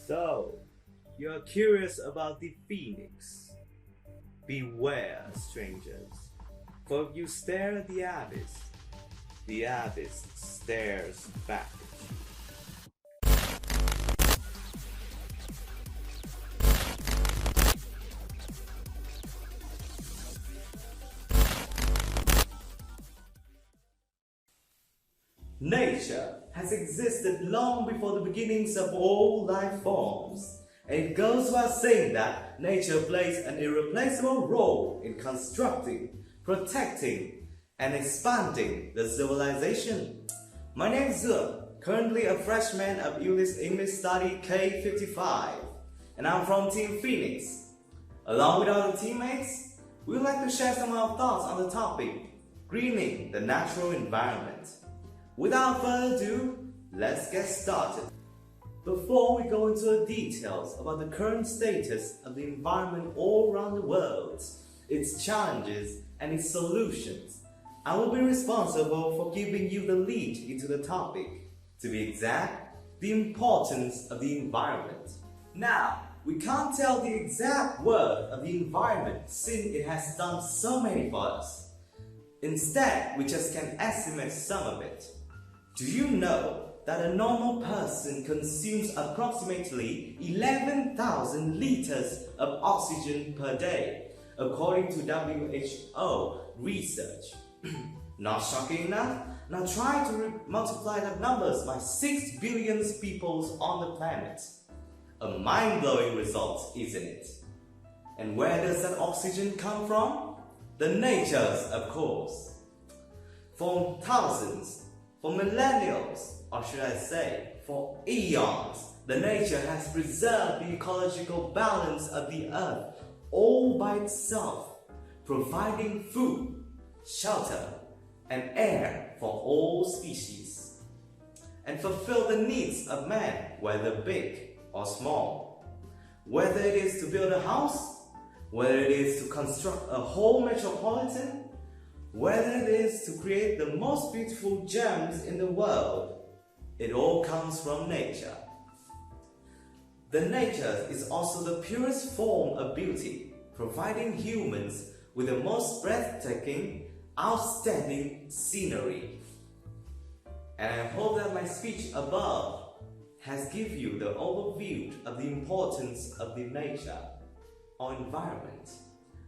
So, you're curious about the phoenix. Beware, strangers, for if you stare at the abyss stares back at you. Nature has existed long before the beginnings of all life forms. And it goes without saying that nature plays an irreplaceable role in constructing, protecting, and expanding the civilization. My name is Zhe, currently a freshman of ULIS English Study K55, and I'm from Team Phoenix. Along with other teammates, we would like to share some of our thoughts on the topic, greening the natural environment. Without further ado, let's get started. Before we go into the details about the current status of the environment all around the world, its challenges and its solutions, I will be responsible for giving you the lead into the topic. To be exact, the importance of the environment. Now, we can't tell the exact worth of the environment since it has done so many for us. Instead, we just can estimate some of it. Do you know that a normal person consumes approximately 11,000 liters of oxygen per day, according to WHO research? Not shocking enough? Now try to multiply the numbers by 6 billion people on the planet. A mind-blowing result, isn't it? And where does that oxygen come from? The natures, of course. For thousands, for millennials, or should I say, for eons, the nature has preserved the ecological balance of the earth all by itself, providing food, shelter, and air for all species, and fulfill the needs of man, whether big or small. Whether it is to build a house, whether it is to construct a whole metropolitan, whether it is to create the most beautiful gems in the world, it all comes from nature. The nature is also the purest form of beauty, providing humans with the most breathtaking, outstanding scenery. And I hope that my speech above has given you the overview of the importance of the nature or environment.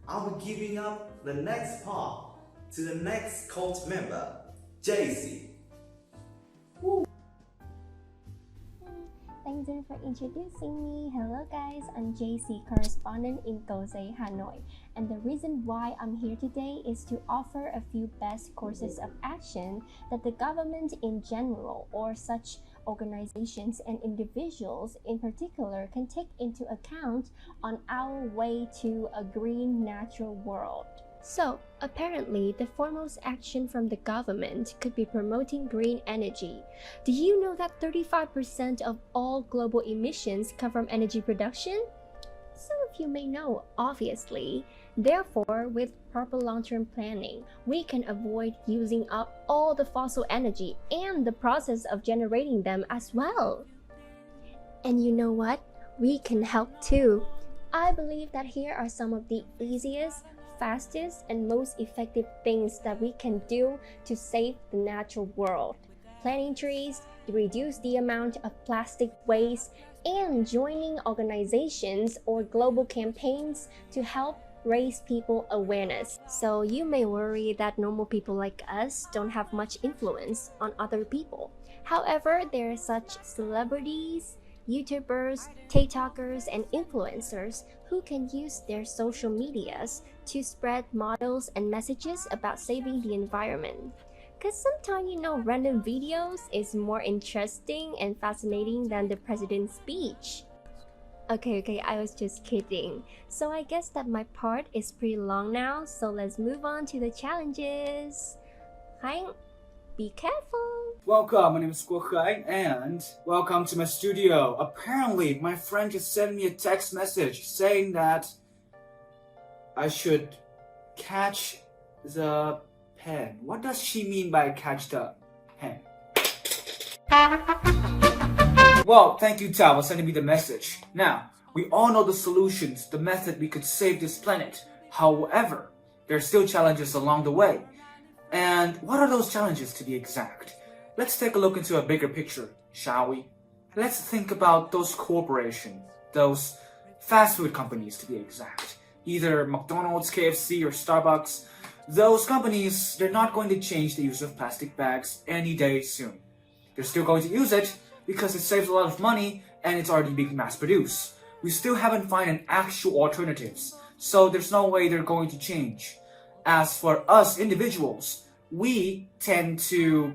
I'll be giving up the next part to the next cult member, JC. Thanks for introducing me. Hello guys, I'm JC, correspondent in Gosei, Hanoi. And the reason why I'm here today is to offer a few best courses of action that the government in general or such organizations and individuals in particular can take into account on our way to a green natural world. So, apparently, the foremost action from the government could be promoting green energy. Do you know that 35% of all global emissions come from energy production? Some of you may know, obviously. Therefore, with proper long-term planning, we can avoid using up all the fossil energy and the process of generating them as well. And you know what? We can help too. I believe that here are some of the easiest, fastest and most effective things that we can do to save the natural world. Planting trees, reduce the amount of plastic waste, and joining organizations or global campaigns to help raise people awareness. So you may worry that normal people like us don't have much influence on other people. However, there are such celebrities, YouTubers, TikTokers, and influencers who can use their social medias to spread models and messages about saving the environment. Cause sometimes random videos is more interesting and fascinating than the president's speech. Okay, I was just kidding. So I guess that my part is pretty long now, so let's move on to the challenges. Hi, be careful. Welcome, my name is Guo Hai, and welcome to my studio. Apparently, my friend just sent me a text message saying that I should catch the pen. What does she mean by catch the pen? Well, thank you, Tao, for sending me the message. Now, we all know the solutions, the method we could save this planet. However, there are still challenges along the way. And what are those challenges, to be exact? Let's take a look into a bigger picture, shall we? Let's think about those corporations, those fast food companies, to be exact. Either McDonald's, KFC, or Starbucks. Those companies, they're not going to change the use of plastic bags any day soon. They're still going to use it because it saves a lot of money and it's already being mass-produced. We still haven't found an actual alternatives, so there's no way they're going to change. As for us individuals, we tend to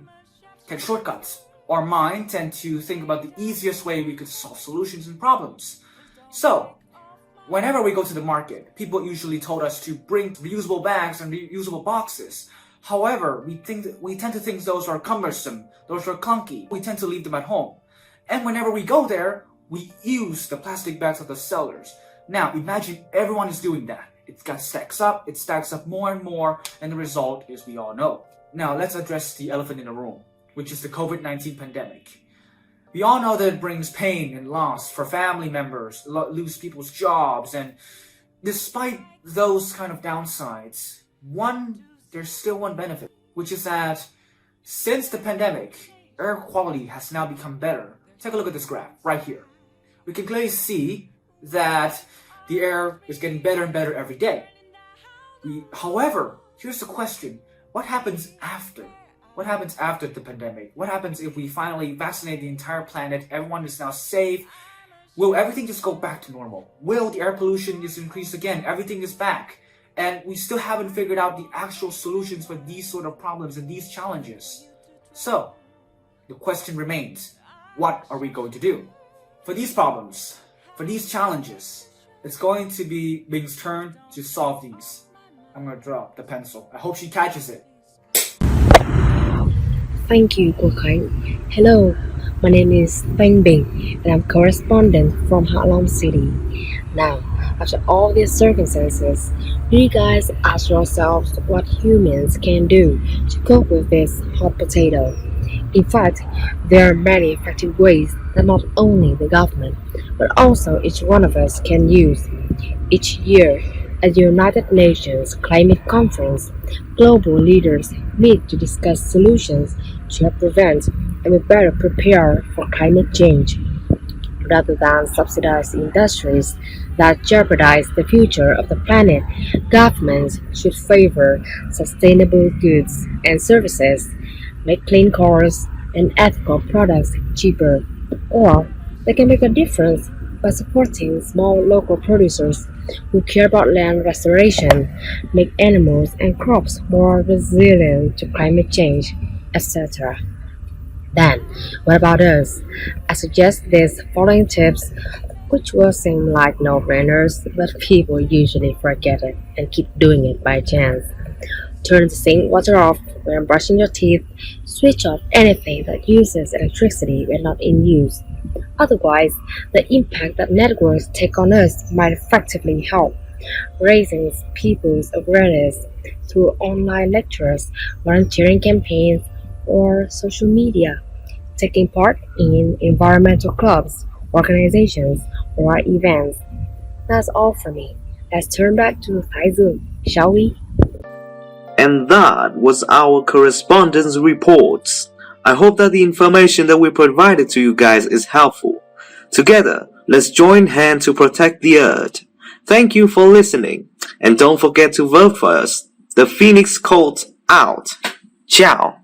take shortcuts. Our mind tend to think about the easiest way we could solve solutions and problems. So, whenever we go to the market, people usually told us to bring reusable bags and reusable boxes. However, we tend to think those are cumbersome, those are clunky. We tend to leave them at home. And whenever we go there, we use the plastic bags of the sellers. Now, imagine everyone is doing that. It stacks up more and more, and the result is we all know. Now, let's address the elephant in the room, which is the COVID-19 pandemic. We all know that it brings pain and loss for family members, lose people's jobs, and despite those kind of downsides, there's still one benefit, which is that since the pandemic, air quality has now become better. Take a look at this graph right here. We can clearly see that the air is getting better and better every day. However, here's the question. What happens after? What happens after the pandemic? What happens if we finally vaccinate the entire planet, everyone is now safe? Will everything just go back to normal? Will the air pollution just increase again? Everything is back. And we still haven't figured out the actual solutions for these sort of problems and these challenges. So, the question remains, what are we going to do? For these problems, for these challenges, it's going to be Bing's turn to solve these. I'm going to drop the pencil. I hope she catches it. Thank you, Kukai. Hello, my name is Bing Bing, and I'm correspondent from Ha Long City. Now, after all these circumstances, do you guys ask yourselves what humans can do to cope with this hot potato? In fact, there are many effective ways that not only the government, but also each one of us can use. Each year, at the United Nations Climate Conference, global leaders meet to discuss solutions to help prevent and be better prepared for climate change. Rather than subsidize industries that jeopardize the future of the planet, governments should favor sustainable goods and services, make clean cars and ethical products cheaper, or they can make a difference by supporting small local producers who care about land restoration, make animals and crops more resilient to climate change, etc. Then, what about us? I suggest these following tips, which will seem like no-brainers, but people usually forget it and keep doing it by chance. Turn the sink water off when brushing your teeth. Switch off anything that uses electricity when not in use. Otherwise, the impact that networks take on us might effectively help. Raising people's awareness through online lectures, volunteering campaigns, or social media. Taking part in environmental clubs, organizations, or events. That's all for me. Let's turn back to Taizun, shall we? And that was our correspondence reports. I hope that the information that we provided to you guys is helpful. Together, let's join hands to protect the earth. Thank you for listening, and don't forget to vote for us. The Phoenix Cult out. Ciao.